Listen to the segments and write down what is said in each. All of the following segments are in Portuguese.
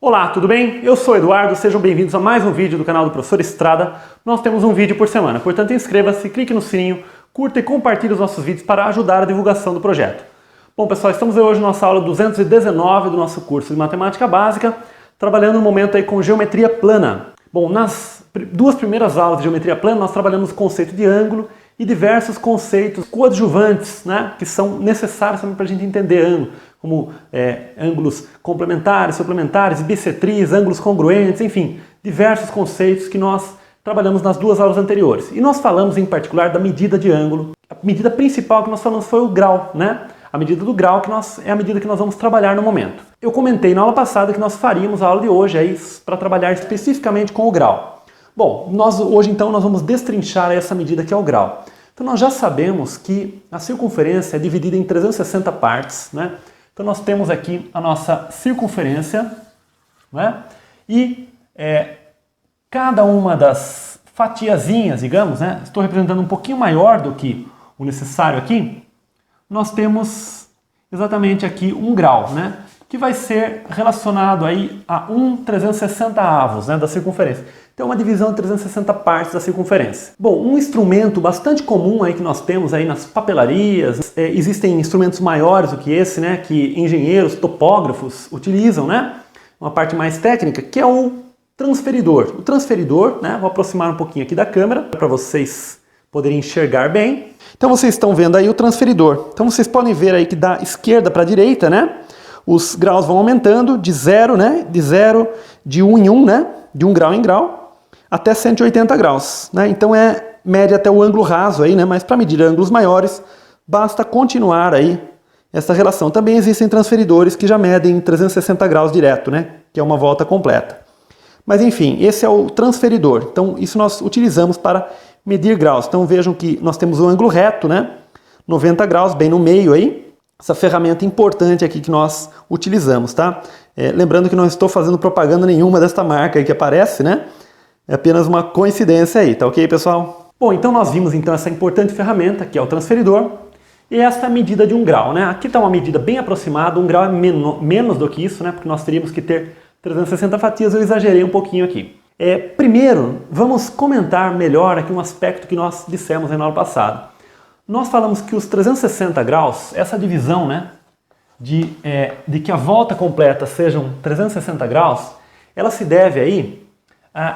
Olá, tudo bem? Eu sou o Eduardo, sejam bem-vindos a mais um vídeo do canal do Professor Estrada. Nós temos um vídeo por semana, portanto inscreva-se, clique no sininho, curta e compartilhe os nossos vídeos para ajudar a divulgação do projeto. Bom pessoal, estamos hoje na nossa aula 219 do nosso curso de Matemática Básica, trabalhando no momento aí com geometria plana. Bom, nas duas primeiras aulas de geometria plana nós trabalhamos o conceito de ângulo e diversos conceitos coadjuvantes, né, que são necessários também para a gente entender ângulo, como ângulos complementares, suplementares, bissetriz, ângulos congruentes, enfim, diversos conceitos que nós trabalhamos nas duas aulas anteriores. E nós falamos em particular da medida de ângulo. A medida principal que nós falamos foi o grau, né? A medida do grau é a medida que nós vamos trabalhar no momento. Eu comentei na aula passada que nós faríamos a aula de hoje aí para trabalhar especificamente com o grau. Bom, hoje então nós vamos destrinchar essa medida que é o grau. Então nós já sabemos que a circunferência é dividida em 360 partes, né? Então nós temos aqui a nossa circunferência, né? E cada uma das fatiazinhas, digamos, né? Estou representando um pouquinho maior do que o necessário aqui. Nós temos exatamente aqui um grau, né? Que vai ser relacionado aí a 1/360, né, da circunferência. Então uma divisão de 360 partes da circunferência. Bom, um instrumento bastante comum aí que nós temos aí nas papelarias, existem instrumentos maiores do que esse, né, que engenheiros, topógrafos utilizam, né? Uma parte mais técnica, que é o transferidor. O transferidor, né, vou aproximar um pouquinho aqui da câmera para vocês poderem enxergar bem. Então vocês estão vendo aí o transferidor. Então vocês podem ver aí que da esquerda para a direita, né, os graus vão aumentando de 0, né, de 1 em 1, né, de 1 grau em grau, até 180 graus, né? Então mede até o ângulo raso aí, né? Mas para medir ângulos maiores, basta continuar aí essa relação. Também existem transferidores que já medem 360 graus direto, né? Que é uma volta completa. Mas enfim, esse é o transferidor. Então isso nós utilizamos para medir graus. Então vejam que nós temos o ângulo reto, né? 90 graus, bem no meio aí. Essa ferramenta importante aqui que nós utilizamos, tá? Lembrando que não estou fazendo propaganda nenhuma desta marca aí que aparece, né? É apenas uma coincidência aí, tá ok, pessoal? Bom, então nós vimos então essa importante ferramenta, que é o transferidor, e esta é a medida de um grau, né? Aqui está uma medida bem aproximada, um grau é menos do que isso, né? Porque nós teríamos que ter 360 fatias, eu exagerei um pouquinho aqui. Primeiro, vamos comentar melhor aqui um aspecto que nós dissemos na aula passada. Nós falamos que os 360 graus, essa divisão, né, de que a volta completa sejam 360 graus, ela se deve aí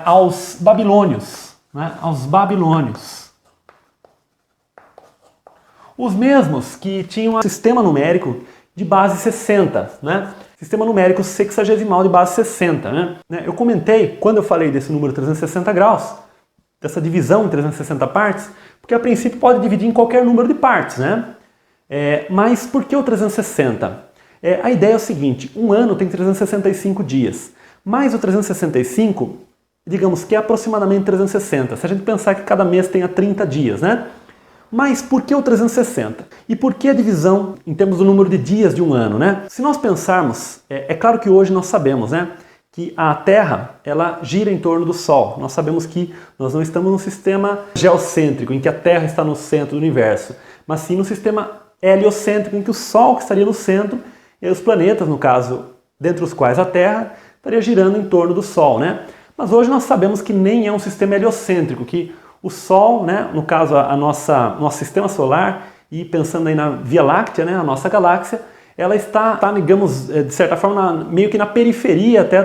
aos babilônios, né, aos babilônios. Os mesmos que tinham um sistema numérico de base 60, né, sistema numérico sexagesimal de base 60. Né? Eu comentei, quando eu falei desse número 360 graus, dessa divisão em 360 partes, porque a princípio pode dividir em qualquer número de partes, né? Mas por que o 360? A ideia é o seguinte, um ano tem 365 dias, mais o 365, digamos que é aproximadamente 360, se a gente pensar que cada mês tenha 30 dias, né? Mas por que o 360? E por que a divisão em termos do número de dias de um ano, né? Se nós pensarmos, é claro que hoje nós sabemos, né, que a Terra, ela gira em torno do Sol. Nós sabemos que nós não estamos num sistema geocêntrico, em que a Terra está no centro do universo, mas sim no sistema heliocêntrico, em que o Sol estaria no centro e os planetas, no caso, dentre os quais a Terra, estaria girando em torno do Sol, né? Mas hoje nós sabemos que nem é um sistema heliocêntrico, que o Sol, né, no caso nosso sistema solar, e pensando aí na Via Láctea, né, a nossa galáxia, ela está, digamos, de certa forma, meio que na periferia até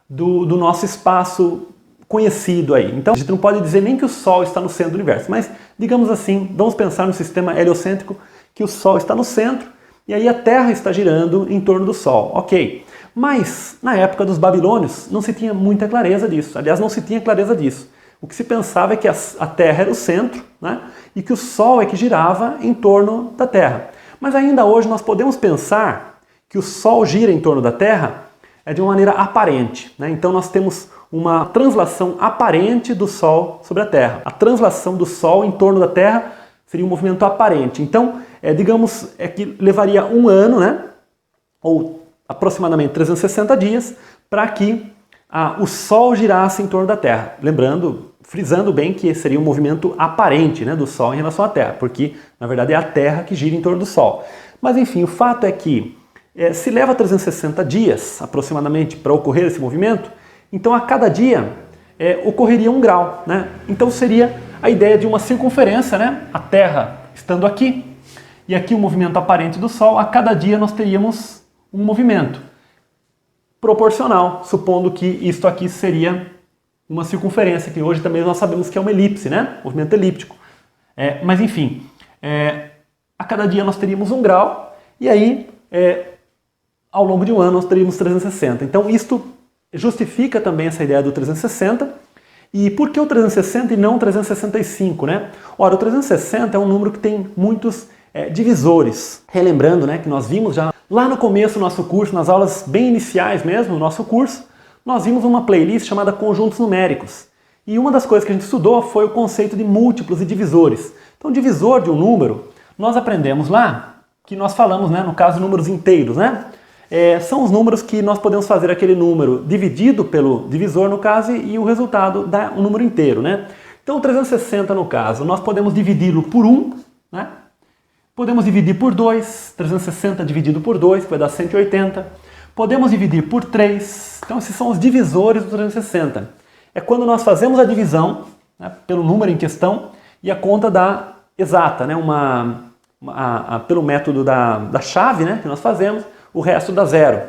do nosso espaço conhecido aí. Então a gente não pode dizer nem que o Sol está no centro do universo, mas digamos assim, vamos pensar no sistema heliocêntrico, que o Sol está no centro e aí a Terra está girando em torno do Sol. Ok, mas na época dos babilônios não se tinha muita clareza disso, aliás não se tinha clareza disso. O que se pensava é que a Terra era o centro, né, e que o Sol é que girava em torno da Terra. Mas ainda hoje nós podemos pensar que o Sol gira em torno da Terra de uma maneira aparente, né? Então nós temos uma translação aparente do Sol sobre a Terra. A translação do Sol em torno da Terra seria um movimento aparente. Então, digamos que levaria um ano, né, ou aproximadamente 360 dias, para que o Sol girasse em torno da Terra. Lembrando, frisando bem que seria um movimento aparente, né, do Sol em relação à Terra, porque na verdade é a Terra que gira em torno do Sol. Mas enfim, o fato é que se leva 360 dias, aproximadamente, para ocorrer esse movimento, então a cada dia ocorreria 1 grau, né? Então seria a ideia de uma circunferência, né? A Terra estando aqui, e aqui o movimento aparente do Sol, a cada dia nós teríamos um movimento proporcional, supondo que isto aqui seria uma circunferência, que hoje também nós sabemos que é uma elipse, né? Movimento elíptico. Mas enfim, a cada dia nós teríamos 1 grau, e aí ao longo de um ano nós teríamos 360. Então isto justifica também essa ideia do 360. E por que o 360 e não o 365, né? Ora, o 360 é um número que tem muitos divisores. Relembrando, né, que nós vimos já lá no começo do nosso curso, nas aulas bem iniciais mesmo do nosso curso, nós vimos uma playlist chamada Conjuntos Numéricos. E uma das coisas que a gente estudou foi o conceito de múltiplos e divisores. Então, divisor de um número, nós aprendemos lá que nós falamos, né, no caso, números inteiros, né? São os números que nós podemos fazer aquele número dividido pelo divisor, no caso, e o resultado dá um número inteiro, né? Então, o 360, no caso, nós podemos dividi-lo por 1, né? Podemos dividir por 2, 360 dividido por 2, que vai dar 180. Podemos dividir por 3, então esses são os divisores do 360. É quando nós fazemos a divisão, né, pelo número em questão e a conta dá exata, né, pelo método da chave, né, que nós fazemos, o resto dá 0.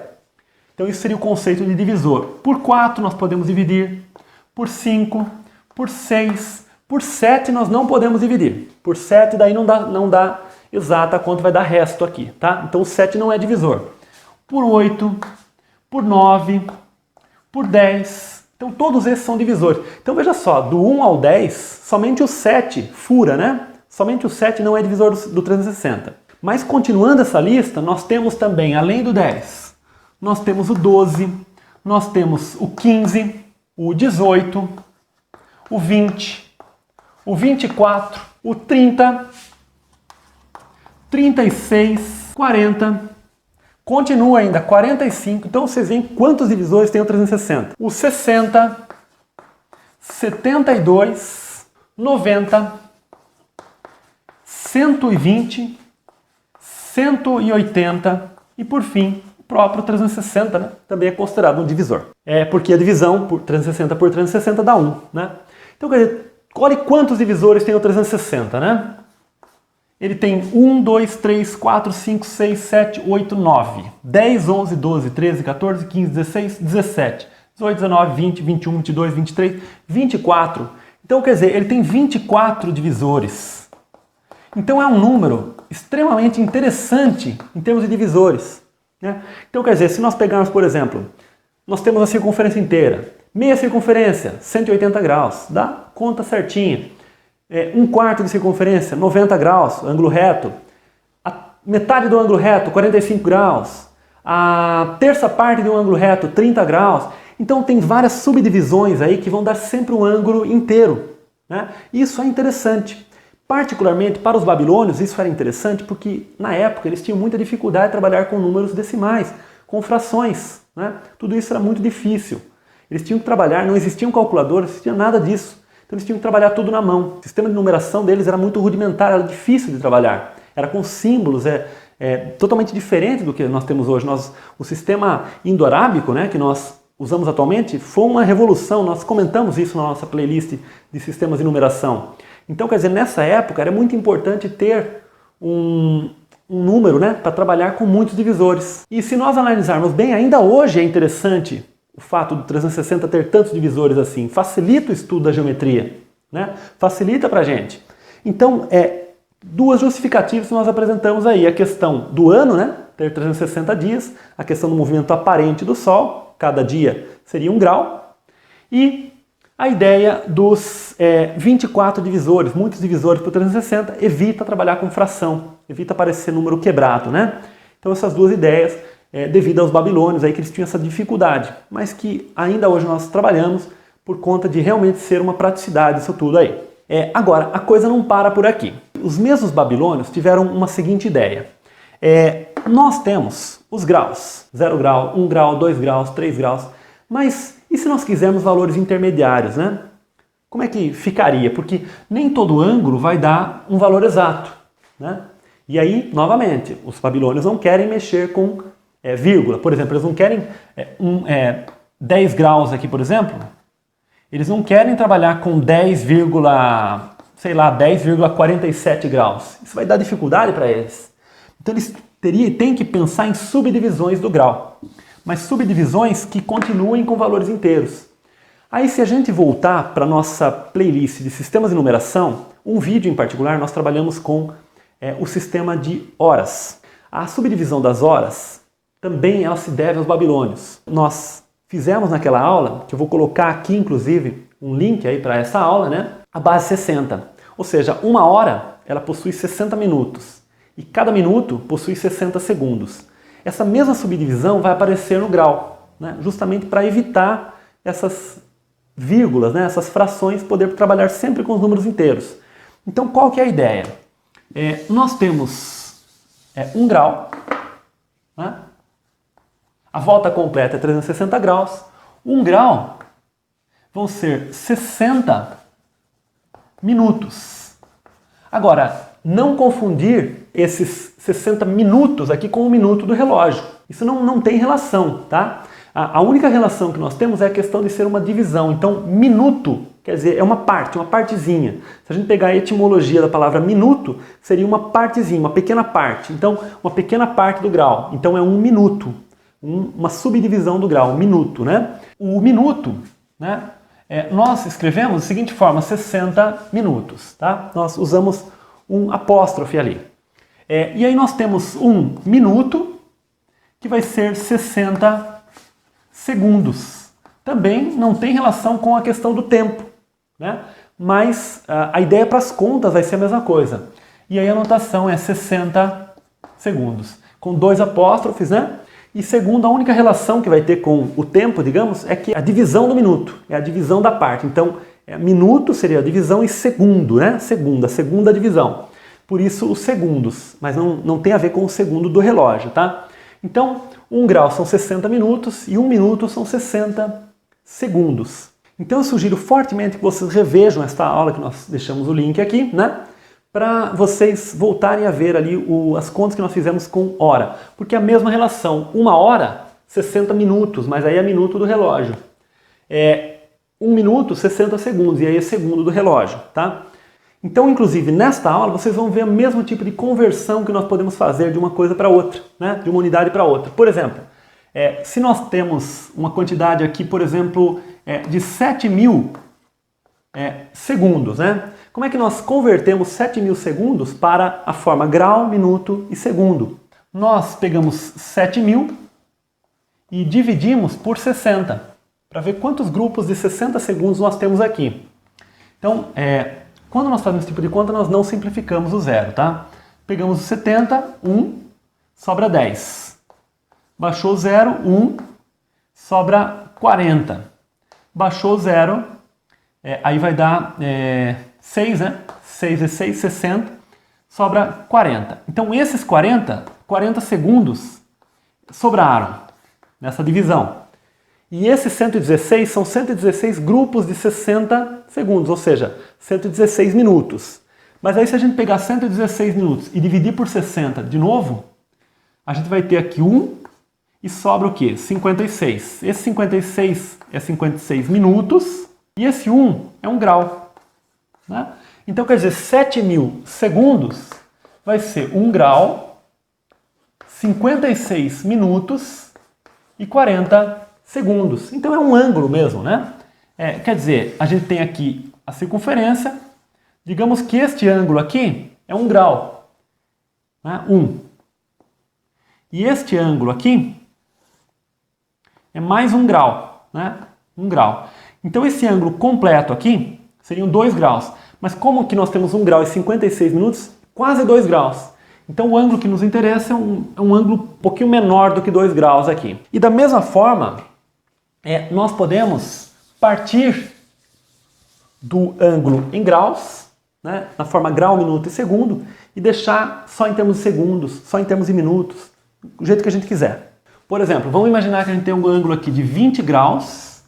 Então isso seria o conceito de divisor. Por 4 nós podemos dividir, por 5, por 6, por 7 nós não podemos dividir. Por 7 daí não dá exata a conta, vai dar resto aqui, tá? Então o 7 não é divisor. Por 8, por 9, por 10. Então todos esses são divisores. Então veja só, do 1 ao 10, somente o 7 fura, né? Somente o 7 não é divisor do 360. Mas continuando essa lista, nós temos também, além do 10, nós temos o 12, nós temos o 15, o 18, o 20, o 24, o 30, 36, 40, continua ainda 45, então vocês veem quantos divisores tem o 360. O 60, 72, 90, 120, 180 e por fim o próprio 360, né? Também é considerado um divisor. Porque a divisão por 360 por 360 dá 1, né? Então quer dizer, olhe quantos divisores tem o 360, né? Ele tem 1, 2, 3, 4, 5, 6, 7, 8, 9, 10, 11, 12, 13, 14, 15, 16, 17, 18, 19, 20, 21, 22, 23, 24. Então quer dizer, ele tem 24 divisores. Então é um número extremamente interessante em termos de divisores, né? Então quer dizer, se nós pegarmos, por exemplo, nós temos a circunferência inteira, meia circunferência, 180 graus, dá conta certinha. 1/4 de circunferência, 90 graus, ângulo reto. A metade do ângulo reto, 45 graus. A terça parte de um ângulo reto, 30 graus. Então tem várias subdivisões aí que vão dar sempre um ângulo inteiro, né? Isso é interessante. Particularmente para os babilônios, isso era interessante porque na época eles tinham muita dificuldade de trabalhar com números decimais, com frações, né? Tudo isso era muito difícil. Eles tinham que trabalhar, não existiam calculadoras, não existia nada disso. Então eles tinham que trabalhar tudo na mão. O sistema de numeração deles era muito rudimentar, era difícil de trabalhar. Era com símbolos, totalmente diferente do que nós temos hoje. O sistema indo-arábico, né, que nós usamos atualmente, foi uma revolução. Nós comentamos isso na nossa playlist de sistemas de numeração. Então, quer dizer, nessa época era muito importante ter um número, né, para trabalhar com muitos divisores. E se nós analisarmos bem, ainda hoje é interessante o fato do 360 ter tantos divisores assim. Facilita o estudo da geometria, né? Facilita pra gente. Então, duas justificativas que nós apresentamos aí. A questão do ano, né? Ter 360 dias. A questão do movimento aparente do Sol. Cada dia seria 1 grau. E a ideia dos 24 divisores. Muitos divisores por 360. Evita trabalhar com fração. Evita aparecer número quebrado, né? Então, essas duas ideias, devido aos babilônios, aí que eles tinham essa dificuldade. Mas que ainda hoje nós trabalhamos por conta de realmente ser uma praticidade isso tudo aí. Agora, a coisa não para por aqui. Os mesmos babilônios tiveram uma seguinte ideia. Nós temos os graus, 0 grau, 1 grau, 2 graus, 3 graus, mas e se nós quisermos valores intermediários, né? Como é que ficaria? Porque nem todo ângulo vai dar um valor exato, né? E aí, novamente, os babilônios não querem mexer com vírgula. Por exemplo, eles não querem 10 graus aqui, por exemplo. Eles não querem trabalhar com 10,47 graus. Isso vai dar dificuldade para eles. Então eles têm que pensar em subdivisões do grau. Mas subdivisões que continuem com valores inteiros. Aí se a gente voltar para a nossa playlist de sistemas de numeração, um vídeo em particular, nós trabalhamos com o sistema de horas. A subdivisão das horas também ela se deve aos babilônios. Nós fizemos naquela aula, que eu vou colocar aqui inclusive um link aí para essa aula, né? A base 60. Ou seja, uma hora ela possui 60 minutos e cada minuto possui 60 segundos. Essa mesma subdivisão vai aparecer no grau, né? Justamente para evitar essas vírgulas, né? Essas frações, poder trabalhar sempre com os números inteiros. Então qual que é a ideia? Nós temos 1 grau, né? A volta completa é 360 graus. 1 grau vão ser 60 minutos. Agora, não confundir esses 60 minutos aqui com o minuto do relógio. Isso não tem relação, tá? A única relação que nós temos é a questão de ser uma divisão. Então, minuto quer dizer é uma parte, uma partezinha. Se a gente pegar a etimologia da palavra minuto, seria uma partezinha, uma pequena parte. Então, uma pequena parte do grau. Então, é 1 minuto. Uma subdivisão do grau, um minuto, né? O minuto, né? Nós escrevemos da seguinte forma, 60 minutos, tá? Nós usamos um apóstrofe ali. E aí nós temos 1 minuto, que vai ser 60 segundos. Também não tem relação com a questão do tempo, né? Mas a ideia para as contas vai ser a mesma coisa. E aí a notação é 60 segundos, com 2 apóstrofes, né? E segundo, a única relação que vai ter com o tempo, digamos, é que a divisão do minuto, é a divisão da parte. Então, minuto seria a divisão e segundo, né? Segunda divisão. Por isso, os segundos, mas não tem a ver com o segundo do relógio, tá? Então, 1 grau são 60 minutos e 1 minuto são 60 segundos. Então, eu sugiro fortemente que vocês revejam esta aula, que nós deixamos o link aqui, né? Para vocês voltarem a ver ali as contas que nós fizemos com hora. Porque é a mesma relação. 1 hora, 60 minutos, mas aí é minuto do relógio. 1 minuto, 60 segundos, e aí é segundo do relógio, tá? Então, inclusive, nesta aula, vocês vão ver o mesmo tipo de conversão que nós podemos fazer de uma coisa para outra, né? De uma unidade para outra. Por exemplo, se nós temos uma quantidade aqui, por exemplo, de 7.000 segundos, né? Como é que nós convertemos 7.000 segundos para a forma grau, minuto e segundo? Nós pegamos 7.000 e dividimos por 60, para ver quantos grupos de 60 segundos nós temos aqui. Então, quando nós fazemos esse tipo de conta, nós não simplificamos o zero, tá? Pegamos o 70, 1, sobra 10. Baixou o 0, 1, sobra 40. Baixou o 0, aí vai dar 6, né? 6 vezes 6, 60, sobra 40. Então esses 40 segundos sobraram nessa divisão. E esses 116 são 116 grupos de 60 segundos, ou seja, 116 minutos. Mas aí se a gente pegar 116 minutos e dividir por 60 de novo, a gente vai ter aqui 1 e sobra o quê? 56. Esse 56 é 56 minutos e esse 1 é 1 grau. Né? Então, quer dizer, 7.000 segundos vai ser 1 grau, 56 minutos e 40 segundos. Então, é um ângulo mesmo, né? Quer dizer, a gente tem aqui a circunferência. Digamos que este ângulo aqui é 1 grau. Né? 1. E este ângulo aqui é mais 1 grau. Né? 1 grau. Então, esse ângulo completo aqui seriam 2 graus. Mas como que nós temos 1 grau e 56 minutos, quase 2 graus. Então o ângulo que nos interessa é um ângulo um pouquinho menor do que 2 graus aqui. E da mesma forma, nós podemos partir do ângulo em graus, né, na forma grau, minuto e segundo, e deixar só em termos de segundos, só em termos de minutos, do jeito que a gente quiser. Por exemplo, vamos imaginar que a gente tem um ângulo aqui de 20 graus,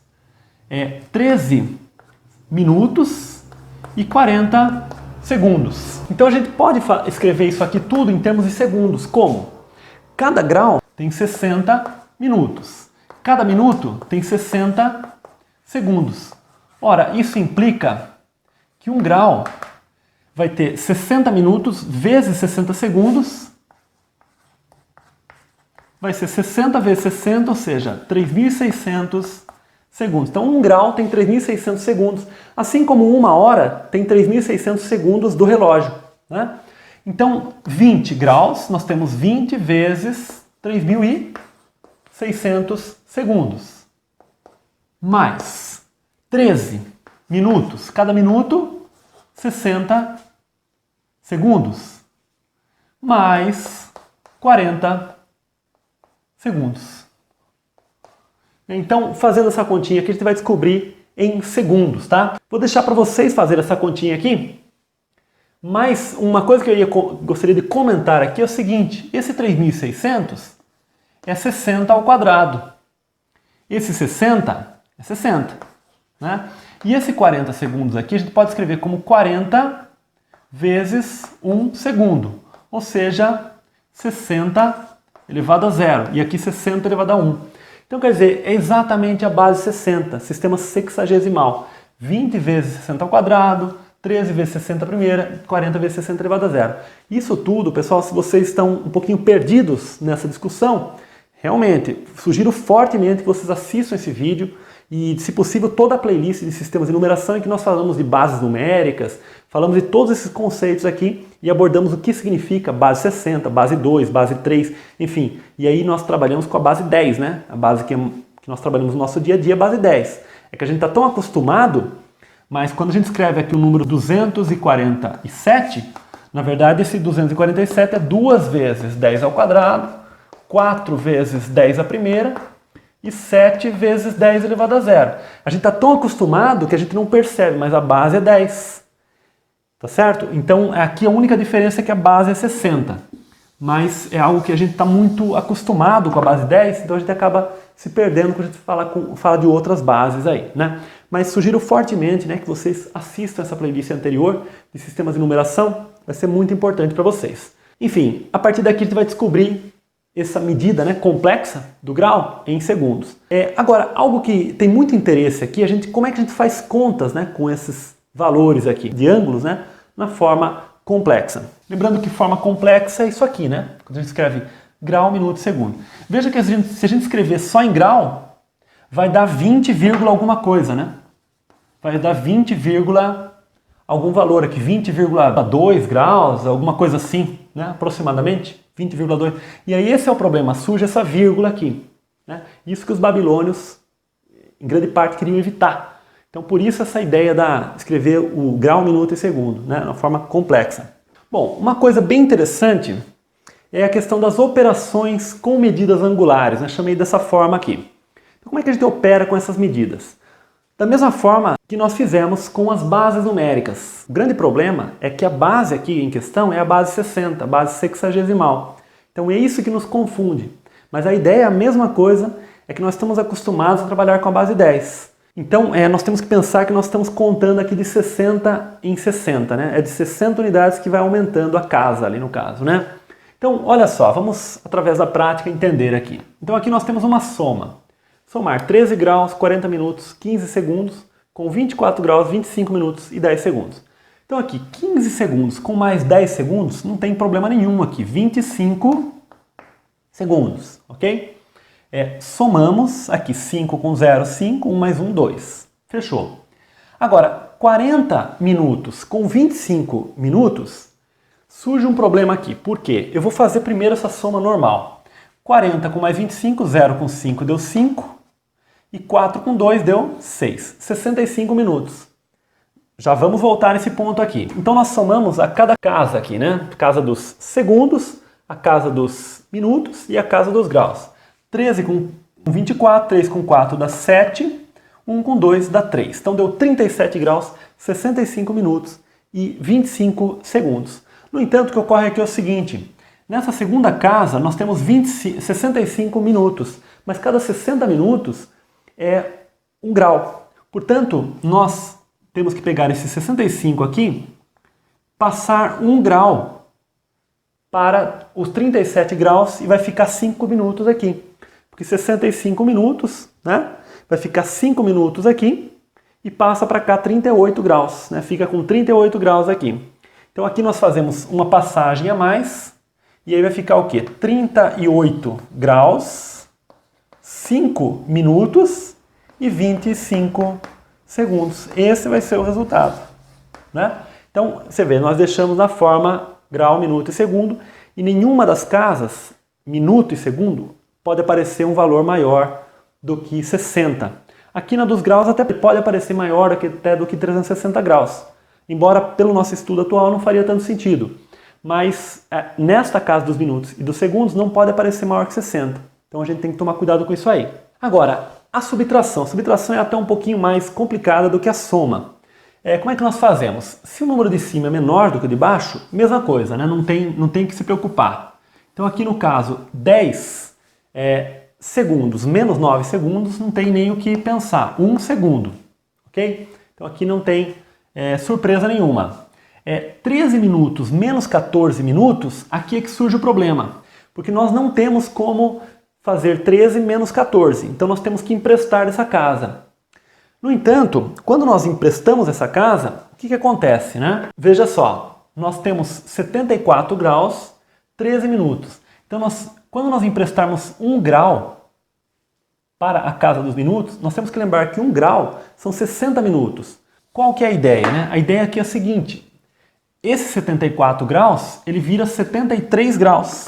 13 minutos e 40 segundos. Então a gente pode escrever isso aqui tudo em termos de segundos. Como? Cada grau tem 60 minutos. Cada minuto tem 60 segundos. Ora, isso implica que 1 grau vai ter 60 minutos vezes 60 segundos, vai ser 60 vezes 60, ou seja, 3.600 segundos. Então 1 grau tem 3.600 segundos, assim como 1 hora tem 3.600 segundos do relógio, né? Então 20 graus, nós temos 20 vezes 3.600 segundos. Mais 13 minutos, cada minuto 60 segundos. Mais 40 segundos. Então, fazendo essa continha aqui, a gente vai descobrir em segundos, tá? Vou deixar para vocês fazerem essa continha aqui. Mas uma coisa que eu gostaria de comentar aqui é o seguinte: esse 3.600 é 60 ao quadrado. Esse 60 é 60, né? E esse 40 segundos aqui a gente pode escrever como 40 vezes 1 segundo, ou seja, 60 elevado a 0, e aqui 60 elevado a 1. Então quer dizer, é exatamente a base 60, sistema sexagesimal. 20 vezes 60 ao quadrado, 13 vezes 60 a primeira, 40 vezes 60 elevado a 0. Isso tudo, pessoal, se vocês estão um pouquinho perdidos nessa discussão, realmente, sugiro fortemente que vocês assistam esse vídeo e, se possível, toda a playlist de sistemas de numeração em que nós falamos de bases numéricas, falamos de todos esses conceitos aqui e abordamos o que significa base 60, base 2, base 3, enfim. E aí nós trabalhamos com a base 10, né? A base que nós trabalhamos no nosso dia a dia, a base 10. É que a gente está tão acostumado, mas quando a gente escreve aqui o número 247, na verdade esse 247 é 2 vezes 10 ao quadrado, 4 vezes 10 à primeira e 7 vezes 10 elevado a 0. A gente está tão acostumado que a gente não percebe, mas a base é 10. Tá certo? Então aqui a única diferença é que a base é 60. Mas é algo que a gente está muito acostumado com a base 10, então a gente acaba se perdendo quando a gente fala de outras bases aí, né? Mas sugiro fortemente, né, que vocês assistam essa playlist anterior de sistemas de numeração, vai ser muito importante para vocês. Enfim, a partir daqui a gente vai descobrir essa medida, né, complexa do grau em segundos. Agora, algo que tem muito interesse aqui, como é que a gente faz contas, né, com esses valores aqui de ângulos, né, na forma complexa. Lembrando que forma complexa é isso aqui, né? Quando a gente escreve grau, minuto e segundo. Veja que se a gente escrever só em grau, vai dar 20, alguma coisa, né? Vai dar 20, algum valor aqui, 20,2 graus, alguma coisa assim, né? Aproximadamente, 20,2. E aí esse é o problema, surge essa vírgula aqui, né? Isso que os babilônios, em grande parte, queriam evitar. Então, por isso essa ideia de escrever o grau, minuto e segundo, né, na forma complexa. Bom, uma coisa bem interessante é a questão das operações com medidas angulares, né? Chamei dessa forma aqui. Então, como é que a gente opera com essas medidas? Da mesma forma que nós fizemos com as bases numéricas. O grande problema é que a base aqui em questão é a base 60, a base sexagesimal. Então é isso que nos confunde. Mas a ideia é a mesma coisa, é que nós estamos acostumados a trabalhar com a base 10. Então, nós temos que pensar que nós estamos contando aqui de 60 em 60, né? É de 60 unidades que vai aumentando a casa ali no caso, né? Então, olha só, vamos através da prática entender aqui. Então aqui nós temos uma soma. Somar 13 graus, 40 minutos, 15 segundos, com 24 graus, 25 minutos e 10 segundos. Então aqui, 15 segundos com mais 10 segundos, não tem problema nenhum aqui, 25 segundos, ok? Somamos aqui 5 com 0, 5, 1 mais 1, 2. Fechou. Agora, 40 minutos com 25 minutos, surge um problema aqui. Por quê? Eu vou fazer primeiro essa soma normal. 40 com mais 25, 0 com 5 deu 5, e 4 com 2 deu 6. 65 minutos. Já vamos voltar nesse ponto aqui. Então nós somamos a cada casa aqui, né? A casa dos segundos, a casa dos minutos e a casa dos graus. 13 com 24, 3 com 4 dá 7, 1 com 2 dá 3. Então deu 37 graus, 65 minutos e 25 segundos. No entanto, o que ocorre aqui é o seguinte, nessa segunda casa nós temos 65 minutos, mas cada 60 minutos é 1 grau. Portanto, nós temos que pegar esse 65 aqui, passar 1 grau para os 37 graus e vai ficar 5 minutos aqui. Porque 65 minutos, né? Vai ficar 5 minutos aqui e passa para cá 38 graus, né? Fica com 38 graus aqui. Então aqui nós fazemos uma passagem a mais e aí vai ficar o quê? 38 graus, 5 minutos e 25 segundos. Esse vai ser o resultado, né? Então você vê, nós deixamos na forma grau, minuto e segundo, e nenhuma das casas, minuto e segundo, pode aparecer um valor maior do que 60. Aqui na dos graus até pode aparecer maior até do que 360 graus, embora pelo nosso estudo atual não faria tanto sentido. Mas nesta casa dos minutos e dos segundos não pode aparecer maior que 60. Então a gente tem que tomar cuidado com isso aí. Agora, a subtração. A subtração é até um pouquinho mais complicada do que a soma. Como é que nós fazemos? Se o número de cima é menor do que o de baixo, mesma coisa, né? Não tem que se preocupar. Então aqui no caso 10 segundos menos 9 segundos, não tem nem o que pensar. 1 segundo, ok? Então aqui não tem surpresa nenhuma. 13 minutos menos 14 minutos, aqui é que surge o problema. Porque nós não temos como fazer 13 menos 14. Então nós temos que emprestar dessa casa. No entanto, quando nós emprestamos essa casa, o que acontece, né? Veja só, nós temos 74 graus, 13 minutos. Então, quando nós emprestarmos 1 grau para a casa dos minutos, nós temos que lembrar que 1 grau são 60 minutos. Qual que é a ideia, né? A ideia aqui é a seguinte, esse 74 graus, ele vira 73 graus.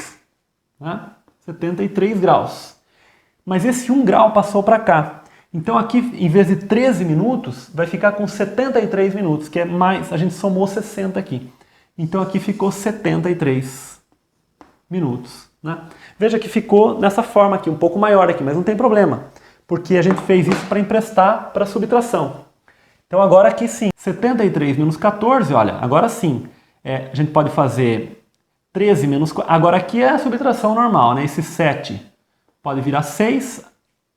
Né? 73 graus. Mas esse 1 grau passou para cá. Então aqui, em vez de 13 minutos, vai ficar com 73 minutos, que é mais, a gente somou 60 aqui. Então aqui ficou 73 minutos. Né? Veja que ficou nessa forma aqui, um pouco maior aqui, mas não tem problema, porque a gente fez isso para emprestar para subtração. Então agora aqui sim, 73 menos 14, olha, agora sim, a gente pode fazer 13 menos 4, agora aqui é a subtração normal, né? Esse 7 pode virar 6,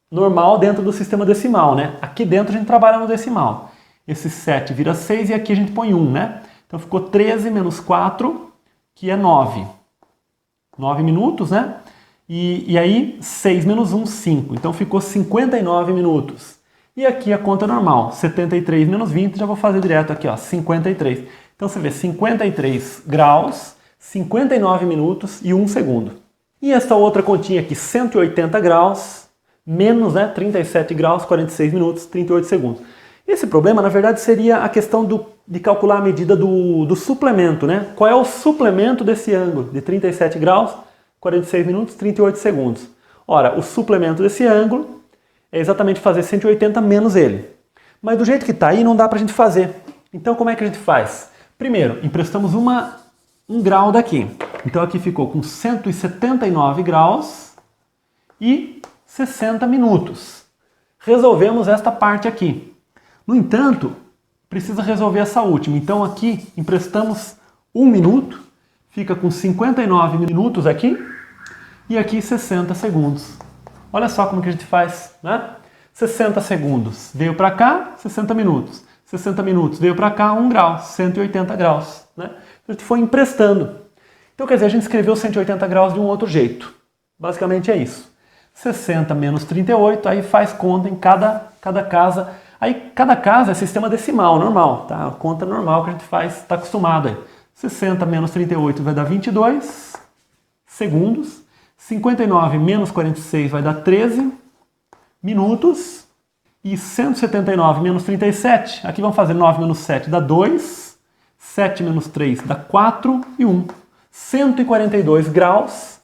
normal dentro do sistema decimal, né? Aqui dentro a gente trabalha no decimal. Esse 7 vira 6 e aqui a gente põe 1, né? Então ficou 13 menos 4, que é 9. 9 minutos, né? E aí 6 menos 1, 5. Então ficou 59 minutos. E aqui a conta normal, 73 menos 20, já vou fazer direto aqui, ó, 53. Então você vê 53 graus, 59 minutos e 1 segundo. E esta outra continha aqui, 180 graus, menos 37 graus, 46 minutos, 38 segundos. Esse problema, na verdade, seria a questão de calcular a medida do suplemento, né? Qual é o suplemento desse ângulo de 37 graus, 46 minutos, 38 segundos? Ora, o suplemento desse ângulo é exatamente fazer 180 menos ele. Mas do jeito que está aí, não dá para a gente fazer. Então, como é que a gente faz? Primeiro, emprestamos um grau daqui. Então, aqui ficou com 179 graus e 60 minutos. Resolvemos esta parte aqui. No entanto, precisa resolver essa última. Então aqui emprestamos 1 minuto, fica com 59 minutos aqui e aqui 60 segundos. Olha só como que a gente faz, né? 60 segundos veio para cá, 60 minutos. 60 minutos veio para cá, 1 grau, 180 graus. Né? A gente foi emprestando. Então quer dizer, a gente escreveu 180 graus de um outro jeito. Basicamente é isso. 60 menos 38, aí faz conta em cada casa. Aí cada casa é sistema decimal, normal, tá? A conta normal que a gente faz, está acostumado aí. 60 menos 38 vai dar 22 segundos. 59 menos 46 vai dar 13 minutos. E 179 menos 37, aqui vamos fazer 9 menos 7 dá 2. 7 menos 3 dá 4 e 1. 142 graus.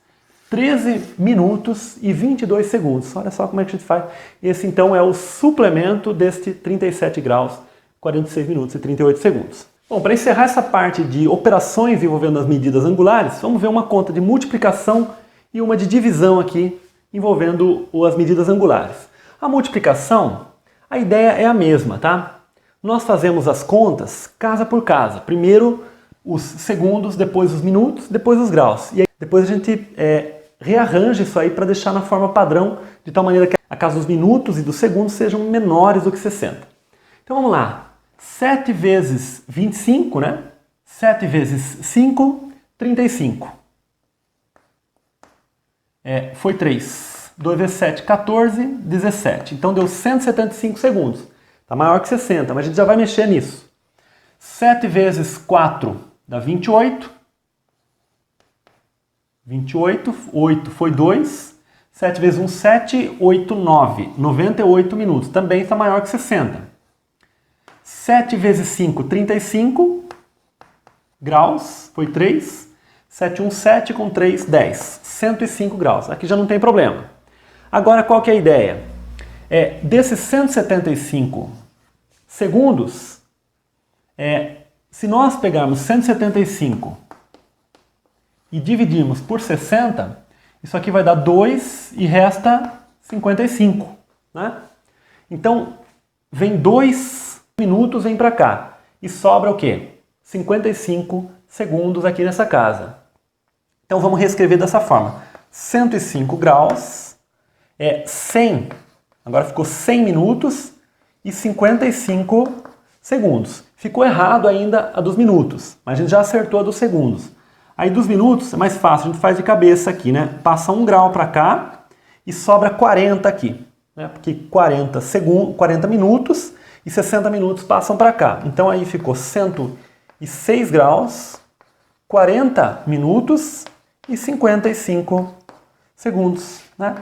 13 minutos e 22 segundos. Olha só como é que a gente faz. Esse, então, é o suplemento deste 37 graus, 46 minutos e 38 segundos. Bom, para encerrar essa parte de operações envolvendo as medidas angulares, vamos ver uma conta de multiplicação e uma de divisão aqui, envolvendo as medidas angulares. A multiplicação, a ideia é a mesma, tá? Nós fazemos as contas casa por casa. Primeiro os segundos, depois os minutos, depois os graus. E aí, depois a gente rearranja isso aí para deixar na forma padrão, de tal maneira que a casa dos minutos e dos segundos sejam menores do que 60. Então vamos lá. 7 vezes 25, né? 7 vezes 5, 35. foi 3. 2 vezes 7, 14, 17. Então deu 175 segundos. Está maior que 60, mas a gente já vai mexer nisso. 7 vezes 4 dá 28. 28, 8 foi 2. 7 vezes 1, 7, 8, 9. 98 minutos. Também está maior que 60. 7 vezes 5, 35 graus. Foi 3. 7, 1, 7 com 3, 10. 105 graus. Aqui já não tem problema. Agora, qual que é a ideia? Desses 175 segundos, se nós pegarmos 175 e dividirmos por 60, isso aqui vai dar 2 e resta 55, né? Então, vem 2 minutos, vem para cá. E sobra o quê? 55 segundos aqui nessa casa. Então, vamos reescrever dessa forma. 105 graus 100. Agora ficou 100 minutos e 55 segundos. Ficou errado ainda a dos minutos, mas a gente já acertou a dos segundos. Aí dos minutos é mais fácil, a gente faz de cabeça aqui, né? Passa 1 grau para cá e sobra 40 aqui, né? Porque 40 minutos e 60 minutos passam para cá. Então aí ficou 106 graus, 40 minutos e 55 segundos, né?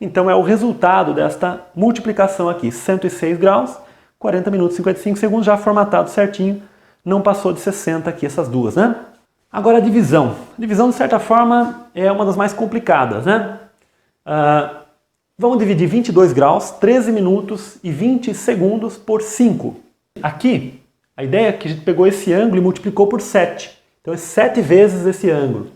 Então é o resultado desta multiplicação aqui, 106 graus, 40 minutos e 55 segundos, já formatado certinho, não passou de 60 aqui essas duas, né? Agora a divisão. A divisão, de certa forma, é uma das mais complicadas, né? Vamos dividir 22 graus, 13 minutos e 20 segundos por 5. Aqui, a ideia é que a gente pegou esse ângulo e multiplicou por 7. Então é 7 vezes esse ângulo.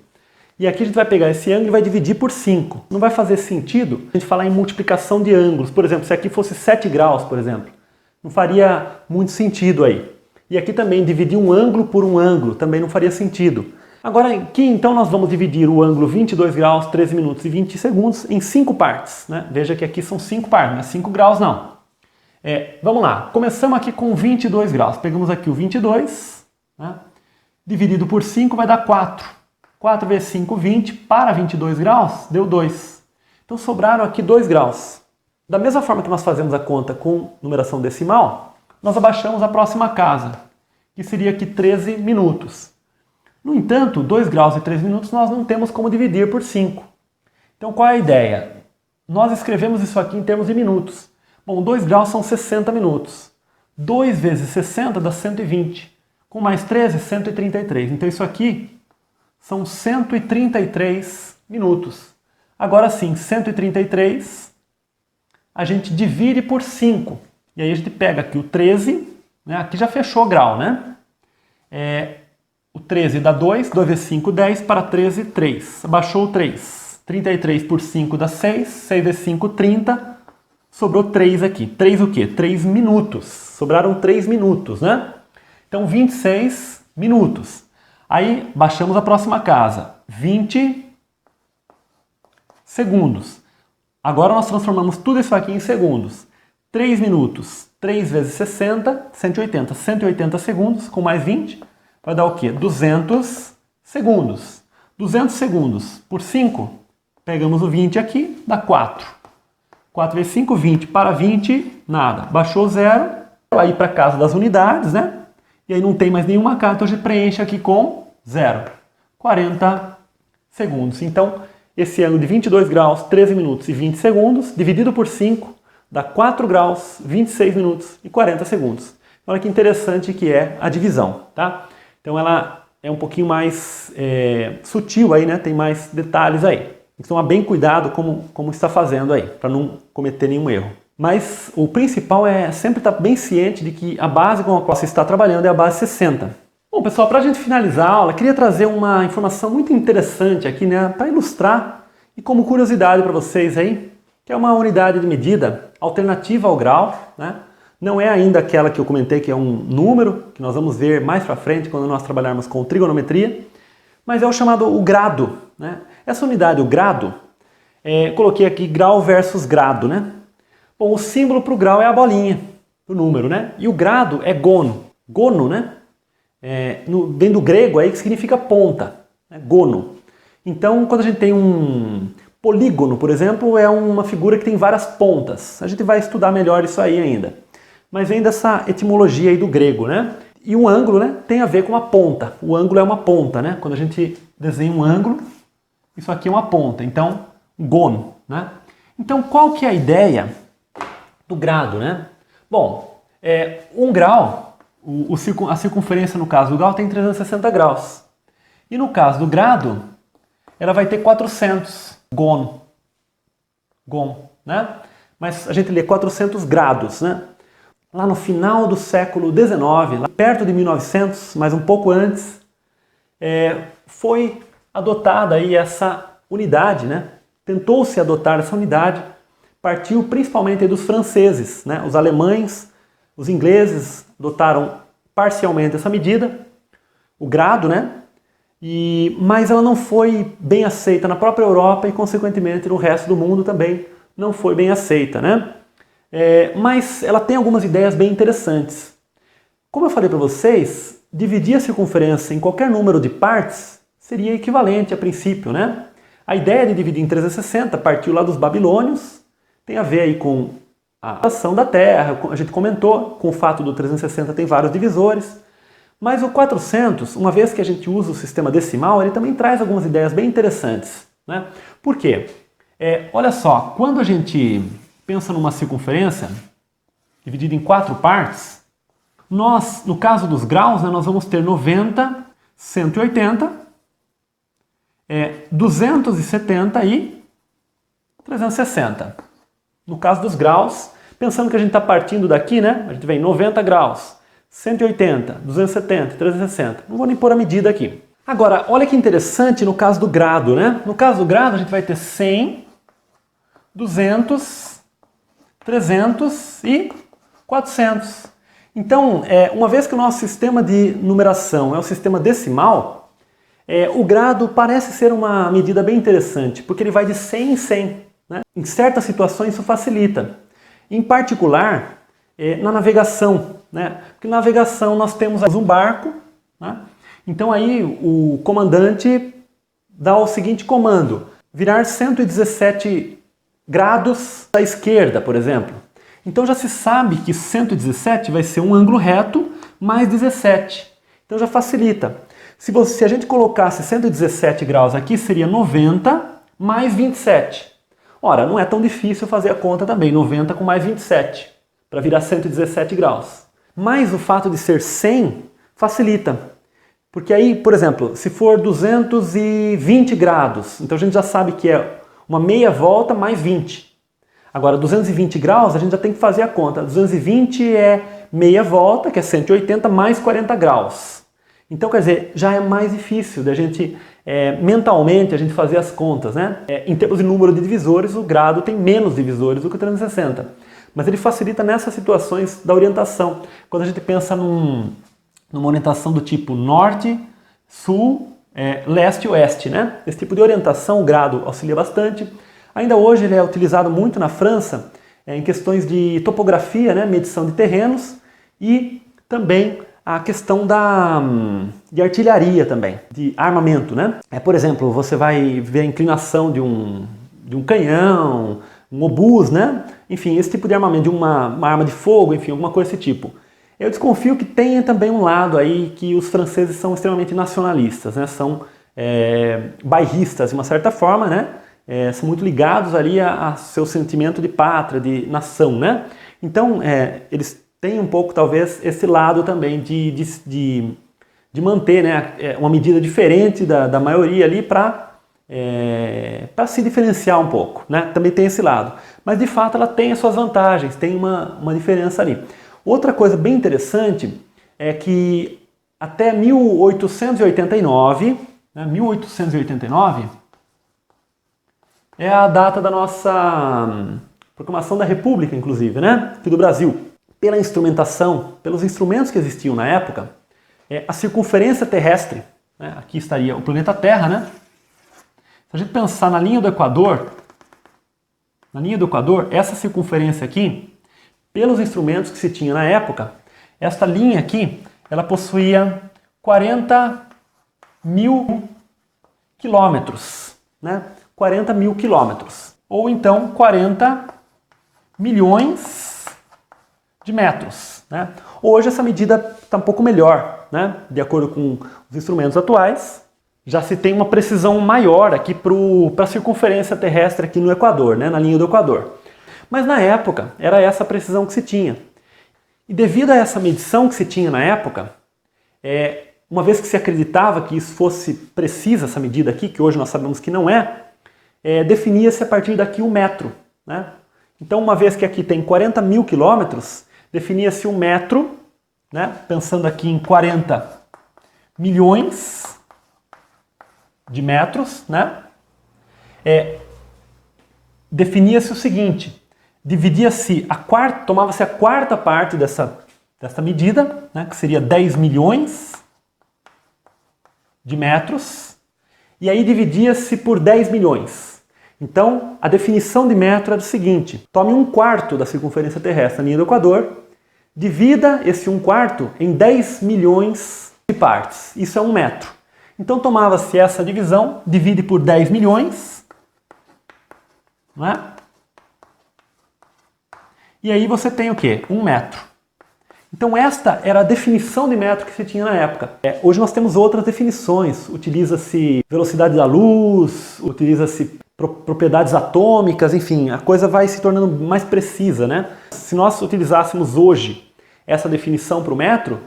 E aqui a gente vai pegar esse ângulo e vai dividir por 5. Não vai fazer sentido a gente falar em multiplicação de ângulos. Por exemplo, se aqui fosse 7 graus, por exemplo, não faria muito sentido aí. E aqui também dividir um ângulo por um ângulo também não faria sentido. Agora aqui então nós vamos dividir o ângulo 22 graus, 13 minutos e 20 segundos em 5 partes, né? Veja que aqui são 5 partes, não é 5 graus não. Vamos lá, começamos aqui com 22 graus. Pegamos aqui o 22, né? Dividido por 5 vai dar 4. 4 vezes 5, 20. Para 22 graus, deu 2. Então sobraram aqui 2 graus. Da mesma forma que nós fazemos a conta com numeração decimal, nós abaixamos a próxima casa, que seria aqui 13 minutos. No entanto, 2 graus e 3 minutos nós não temos como dividir por 5. Então qual é a ideia? Nós escrevemos isso aqui em termos de minutos. Bom, 2 graus são 60 minutos. 2 vezes 60 dá 120. Com mais 13, 133. Então isso aqui são 133 minutos. Agora sim, 133 a gente divide por 5. E aí a gente pega aqui o 13, né? Aqui já fechou o grau, né? O 13 dá 2, 2 vezes 5, 10, para 13, 3. Abaixou o 3. 33 por 5 dá 6, 6 vezes 5, 30. Sobrou 3 aqui. 3 o quê? 3 minutos. Sobraram 3 minutos, né? Então 26 minutos. Aí baixamos a próxima casa, 20 segundos. Agora nós transformamos tudo isso aqui em segundos. 3 minutos, 3 vezes 60, 180. 180 segundos com mais 20 vai dar o quê? 200 segundos. 200 segundos por 5, pegamos o 20 aqui, dá 4. 4 vezes 5, 20. Para 20, nada. Baixou 0, aí para casa das unidades, né? E aí não tem mais nenhuma casa, então a gente preenche aqui com 0. 40 segundos. Então, esse ângulo de 22 graus, 13 minutos e 20 segundos, dividido por 5, dá 4 graus, 26 minutos e 40 segundos. Olha que interessante que é a divisão, tá? Então ela é um pouquinho mais sutil aí, né? Tem mais detalhes aí. Tem que tomar bem cuidado como está fazendo aí, para não cometer nenhum erro. Mas o principal é sempre estar bem ciente de que a base com a qual você está trabalhando é a base 60. Bom, pessoal, para a gente finalizar a aula, queria trazer uma informação muito interessante aqui, né, para ilustrar e como curiosidade para vocês aí, que é uma unidade de medida alternativa ao grau, né? Não é ainda aquela que eu comentei que é um número, que nós vamos ver mais para frente quando nós trabalharmos com trigonometria, mas é o chamado o grado, né? Essa unidade, o grado, coloquei aqui grau versus grado, né? Bom, o símbolo para o grau é a bolinha, o número, né? E o grado é gono. Gono, né? Vem do grego aí que significa ponta, né? Gono. Então, quando a gente tem um polígono, por exemplo, é uma figura que tem várias pontas. A gente vai estudar melhor isso aí ainda. Mas vem dessa etimologia aí do grego, né? E um ângulo, né, tem a ver com uma ponta. O ângulo é uma ponta, né? Quando a gente desenha um ângulo, isso aqui é uma ponta. Então, gon, né? Então, qual que é a ideia do grado, né? Bom, um grau, a circunferência no caso do grau tem 360 graus. E no caso do grado, ela vai ter 400 gon, né? Mas a gente lê 400 grados, né? Lá no final do século XIX, lá perto de 1900, mas um pouco antes, foi adotada aí essa unidade, né? Tentou-se adotar essa unidade, partiu principalmente dos franceses, né? Os alemães, os ingleses adotaram parcialmente essa medida, o grado, né? Mas ela não foi bem aceita na própria Europa e, consequentemente, no resto do mundo também não foi bem aceita, né? Mas ela tem algumas ideias bem interessantes. Como eu falei para vocês, dividir a circunferência em qualquer número de partes seria equivalente a princípio, né? A ideia de dividir em 360 partiu lá dos babilônios, tem a ver aí com a rotação da Terra, a gente comentou, com o fato do 360 tem vários divisores, mas o 400, uma vez que a gente usa o sistema decimal, ele também traz algumas ideias bem interessantes, né? Por quê? Olha só, quando a gente pensa numa circunferência dividida em 4 partes, nós, no caso dos graus, né, nós vamos ter 90, 180, 270 e 360. No caso dos graus, pensando que a gente está partindo daqui, né, a gente vem 90 graus, 180, 270, 360. Não vou nem pôr a medida aqui. Agora, olha que interessante no caso do grado, né? No caso do grado, a gente vai ter 100, 200, 300 e 400. Então, uma vez que o nosso sistema de numeração é o sistema decimal, o grado parece ser uma medida bem interessante, porque ele vai de 100 em 100. Né? Em certas situações isso facilita. Em particular, na navegação. Né? Porque na navegação nós temos um barco, né? Então aí o comandante dá o seguinte comando: virar 117 graus à esquerda, por exemplo. Então já se sabe que 117 vai ser um ângulo reto mais 17. Então já facilita. Se a gente colocasse 117 graus aqui, seria 90 mais 27. Ora, não é tão difícil fazer a conta também, 90 com mais 27, para virar 117 graus. Mas o fato de ser 100 facilita. Porque aí, por exemplo, se for 220 graus, então a gente já sabe que é uma meia volta mais 20. Agora, 220 graus, a gente já tem que fazer a conta. 220 é meia volta, que é 180, mais 40 graus. Então, quer dizer, já é mais difícil da gente, mentalmente, a gente fazer as contas, né? Em termos de número de divisores, o grado tem menos divisores do que o 360. Mas ele facilita nessas situações da orientação. Quando a gente pensa numa orientação do tipo norte, sul, leste e oeste, né? Esse tipo de orientação, o grado auxilia bastante. Ainda hoje ele é utilizado muito na França em questões de topografia, né, medição de terrenos e também a questão de artilharia também, de armamento, né? Por exemplo, você vai ver a inclinação de um canhão, um obus, né? Enfim, esse tipo de armamento, de uma arma de fogo, enfim, alguma coisa desse tipo. Eu desconfio que tenha também um lado aí que os franceses são extremamente nacionalistas, né? São bairristas de uma certa forma, né? São muito ligados ali a seu sentimento de pátria, de nação, né? Então, eles têm um pouco, talvez, esse lado também de manter, né, uma medida diferente da maioria ali para se diferenciar um pouco, né? Também tem esse lado. Mas, de fato, ela tem as suas vantagens, tem uma diferença ali. Outra coisa bem interessante é que até 1889, né, 1889, é a data da nossa proclamação da República, inclusive, né? Aqui do Brasil. Pela instrumentação, pelos instrumentos que existiam na época, a circunferência terrestre, né? Aqui estaria o planeta Terra, né? Se a gente pensar na linha do Equador, essa circunferência aqui, pelos instrumentos que se tinha na época, esta linha aqui, ela possuía 40.500 quilômetros, né? 40 mil quilômetros. Ou então 40 milhões de metros, né? Hoje essa medida está um pouco melhor, né? De acordo com os instrumentos atuais, já se tem uma precisão maior aqui para a circunferência terrestre aqui no Equador, né? Na linha do Equador. Mas na época era essa a precisão que se tinha. E devido a essa medição que se tinha na época, uma vez que se acreditava que isso fosse precisa, essa medida aqui, que hoje nós sabemos que não definia-se a partir daqui o metro, né? Então, uma vez que aqui tem 40 mil quilômetros, definia-se um metro, né? Pensando aqui em 40 milhões de metros, né? Definia-se o seguinte, dividia-se tomava-se a quarta parte dessa medida, né? Que seria 10 milhões de metros, e aí dividia-se por 10 milhões. Então, a definição de metro é do seguinte, tome 1/4 da circunferência terrestre na linha do Equador, divida esse 1/4 em 10 milhões de partes. Isso é 1 metro. Então, tomava-se essa divisão, divide por 10 milhões, não é? E aí você tem o quê? 1 metro. Então esta era a definição de metro que se tinha na época. Hoje nós temos outras definições, utiliza-se velocidade da luz, utiliza-se propriedades atômicas, enfim, a coisa vai se tornando mais precisa, né? Se nós utilizássemos hoje essa definição para o metro,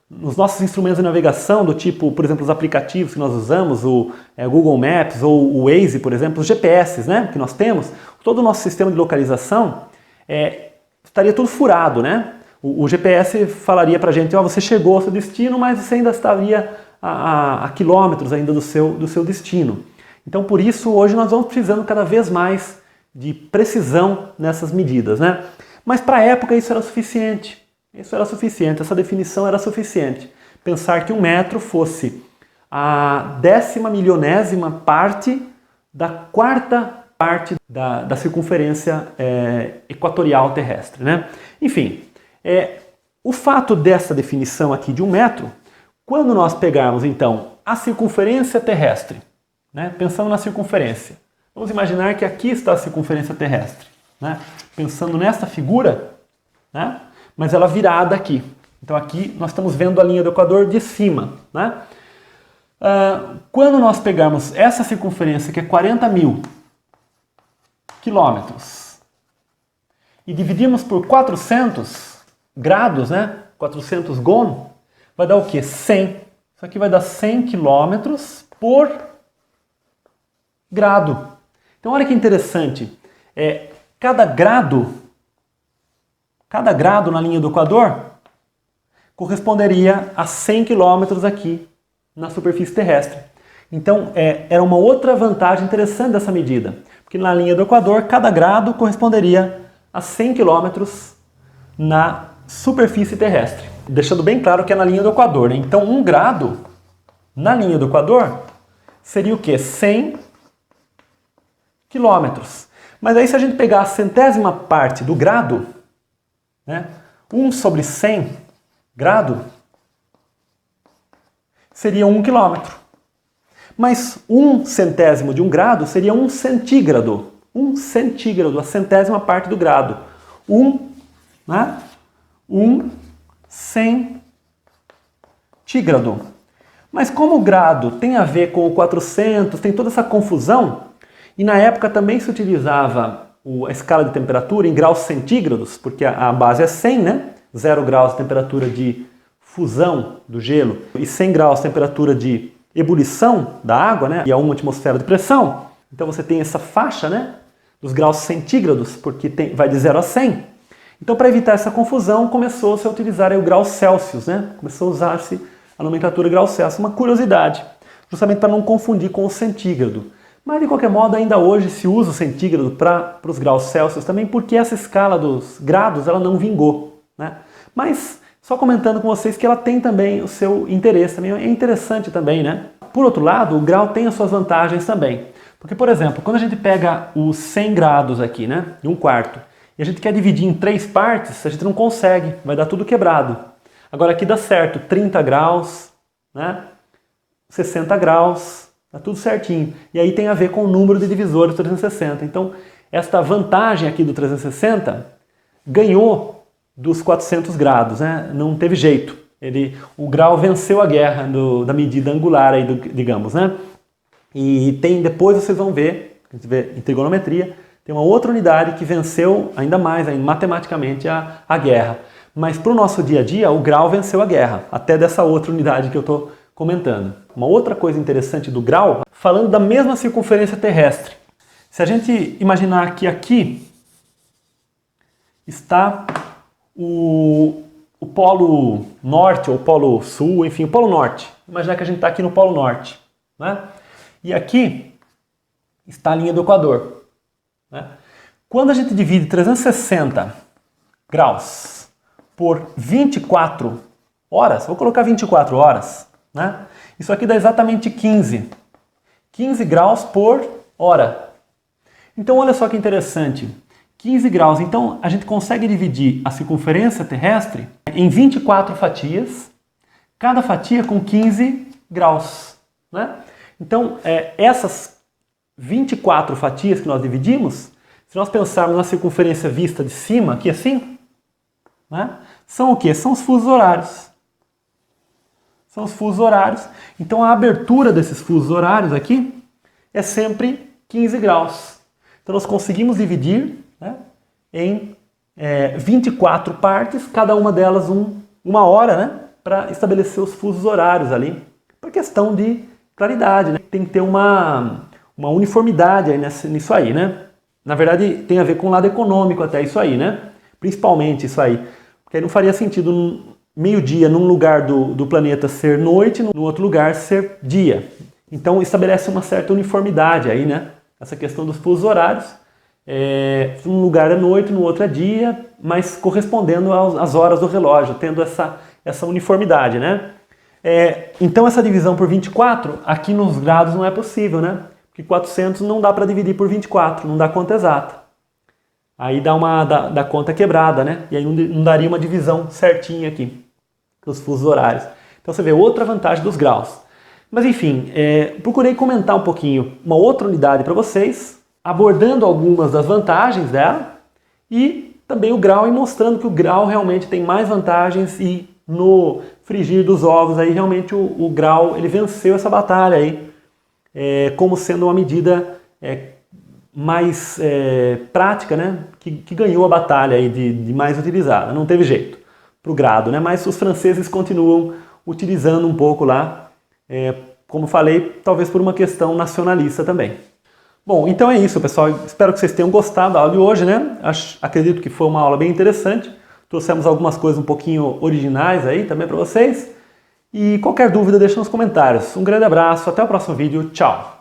nos nossos instrumentos de navegação, do tipo, por exemplo, os aplicativos que nós usamos, o Google Maps ou o Waze, por exemplo, os GPS, né, que nós temos, todo o nosso sistema de localização estaria tudo furado, né? O GPS falaria para a gente, você chegou ao seu destino, mas você ainda estaria a quilômetros ainda do seu destino. Então, por isso, hoje nós vamos precisando cada vez mais de precisão nessas medidas, né? Mas para a época isso era suficiente. Isso era suficiente, essa definição era suficiente. Pensar que 1 metro fosse a 10.000.000ª parte da quarta parte da circunferência equatorial terrestre, né? Enfim, o fato dessa definição aqui de 1 metro, quando nós pegarmos então a circunferência terrestre, né? Pensando na circunferência, vamos imaginar que aqui está a circunferência terrestre, né? Pensando nesta figura, né? Mas ela virada aqui. Então aqui nós estamos vendo a linha do Equador de cima, né? Quando nós pegarmos essa circunferência, que é 40 mil quilômetros, e dividirmos por 400 graus, né? 400 gon, vai dar o quê? 100. Isso aqui vai dar 100 quilômetros por grado. Então olha que interessante. Cada grado na linha do Equador corresponderia a 100 quilômetros aqui na superfície terrestre. Então era uma outra vantagem interessante dessa medida, porque na linha do Equador cada grado corresponderia a 100 quilômetros na superfície terrestre. Deixando bem claro que é na linha do Equador, né? Então 1 grado na linha do Equador seria o quê? 100 quilômetros. Mas aí se a gente pegar a centésima parte do grado, né? 1 sobre 100 grado seria 1 quilômetro. Mas 1 centésimo de 1 grado seria 1 centígrado. 1 centígrado, a centésima parte do grado. 1 centígrado. Mas como o grado tem a ver com o 400, tem toda essa confusão, e na época também se utilizava a escala de temperatura em graus centígrados, porque a base é 100, né? 0 graus de temperatura de fusão do gelo e 100 graus de temperatura de ebulição da água, né? E a 1 atmosfera de pressão. Então você tem essa faixa, né? Dos graus centígrados, porque vai de 0 a 100. Então, para evitar essa confusão, começou-se a utilizar o grau Celsius, né? Começou a usar-se a nomenclatura grau Celsius. Uma curiosidade, justamente para não confundir com o centígrado. Mas, de qualquer modo, ainda hoje se usa o centígrado para os graus Celsius também, porque essa escala dos graus ela não vingou, né? Mas, só comentando com vocês que ela tem também o seu interesse, também é interessante também, né? Por outro lado, o grau tem as suas vantagens também. Porque, por exemplo, quando a gente pega os 100 graus aqui, né? De 1/4, e a gente quer dividir em 3 partes, a gente não consegue, vai dar tudo quebrado. Agora aqui dá certo, 30 graus, né? 60 graus, Tá tudo certinho. E aí tem a ver com o número de divisores do 360. Então, esta vantagem aqui do 360 ganhou dos 400 graus, né? Não teve jeito. O grau venceu a guerra da medida angular, aí digamos, né? E depois vocês vão ver, em trigonometria, tem uma outra unidade que venceu ainda mais, matematicamente, a guerra. Mas para o nosso dia a dia, o grau venceu a guerra, até dessa outra unidade que eu estou comentando. Uma outra coisa interessante do grau, falando da mesma circunferência terrestre. Se a gente imaginar que aqui está o polo norte ou polo sul, enfim, o polo norte. Imaginar que a gente está aqui no polo norte, né? E aqui está a linha do Equador, né? Quando a gente divide 360 graus por 24 horas, vou colocar 24 horas, né? Isso aqui dá exatamente 15 graus por hora. Então olha só que interessante, 15 graus, então a gente consegue dividir a circunferência terrestre em 24 fatias, cada fatia com 15 graus, né? Então essas 24 fatias que nós dividimos, se nós pensarmos na circunferência vista de cima, aqui assim, né? São o quê? São os fusos horários. São os fusos horários. Então a abertura desses fusos horários aqui é sempre 15 graus. Então nós conseguimos dividir, né, em 24 partes, cada uma delas uma hora, né, para estabelecer os fusos horários ali. Por questão de claridade, né? Tem que ter uma uniformidade aí nisso aí, né? Na verdade tem a ver com o lado econômico até isso aí, né? Principalmente isso aí. Porque aí não faria sentido meio-dia num lugar do planeta ser noite, no outro lugar ser dia. Então estabelece uma certa uniformidade aí, né? Essa questão dos fusos horários. Um lugar é noite, no outro é dia, mas correspondendo às horas do relógio, tendo essa uniformidade, né? Então essa divisão por 24, aqui nos graus não é possível, né? Porque 400 não dá para dividir por 24, não dá conta exata. Aí dá conta quebrada, né? E aí não daria uma divisão certinha aqui, dos fusos horários. Então você vê outra vantagem dos graus. Mas enfim, procurei comentar um pouquinho uma outra unidade para vocês, abordando algumas das vantagens dela e também o grau e mostrando que o grau realmente tem mais vantagens e no frigir dos ovos aí realmente o grau ele venceu essa batalha aí, como sendo uma medida mais prática, né, que ganhou a batalha aí de mais utilizada. Não teve jeito para o grado, né, mas os franceses continuam utilizando um pouco lá, como falei, talvez por uma questão nacionalista também. Bom, então é isso, pessoal. Espero que vocês tenham gostado da aula de hoje, né? Acredito que foi uma aula bem interessante. Trouxemos algumas coisas um pouquinho originais aí também para vocês. E qualquer dúvida deixa nos comentários. Um grande abraço, até o próximo vídeo. Tchau!